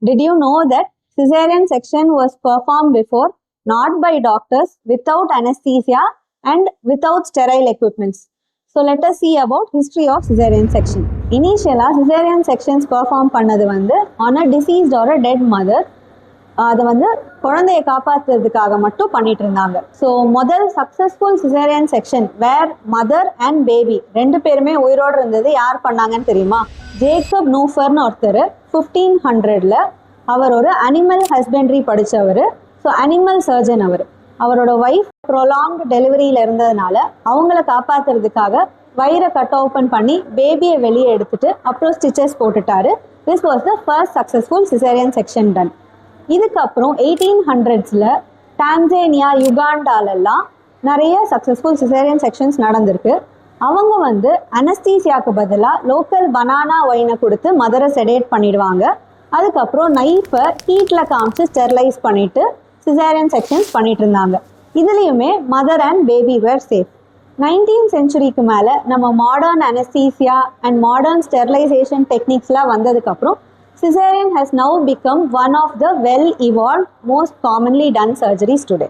Did you know that cesarean section was performed before not by doctors, without anesthesia and without sterile equipments? So let us see about history of cesarean section. Initially, cesarean sections perform பண்ணது வந்து on a deceased or a dead mother. அதை வந்து குழந்தைய காப்பாற்றுறதுக்காக மட்டும் பண்ணிட்டு இருந்தாங்க. So முதல் successful caesarean section where mother and baby ரெண்டு பேருமே உயிரோடு இருந்தது யார் பண்ணாங்கன்னு தெரியுமா? ஜேக்கப் நூஃபர்னு ஒருத்தர் 1500 அவர் ஒரு அனிமல் ஹஸ்பண்ட்ரி படித்தவர். ஸோ அனிமல் சர்ஜன் அவரோட ஒய்ஃப் ப்ரொலாங்டு டெலிவரியில் இருந்ததுனால அவங்கள காப்பாற்றுறதுக்காக வயிறை கட் ஓப்பன் பண்ணி பேபியை வெளியே எடுத்துட்டு அப்புறம் ஸ்டிச்சஸ் போட்டுட்டாரு. This was the first successful caesarean section done. இதுக்கப்புறம் 1800s டான்சேனியா, யுகாண்டாலெல்லாம் நிறைய சக்ஸஸ்ஃபுல் சிசேரியன் செக்ஷன்ஸ் நடந்திருக்கு. அவங்க வந்து அனஸ்தீசியாவுக்கு பதிலாக லோக்கல் பனானா ஒயினை கொடுத்து மதரை செடேட் பண்ணிடுவாங்க. அதுக்கப்புறம் நைஃபை ஹீட்டில் காமிச்சு ஸ்டெர்லைஸ் பண்ணிவிட்டு சிசேரியன் செக்ஷன்ஸ் பண்ணிட்டு இருந்தாங்க. இதுலேயுமே mother and baby were safe. 19th centuryக்கு மேலே நம்ம modern anaesthesia and modern sterilisation டெக்னிக்ஸ்லாம் வந்ததுக்கப்புறம் cesarean has now become one of the well-evolved, most commonly done surgeries today.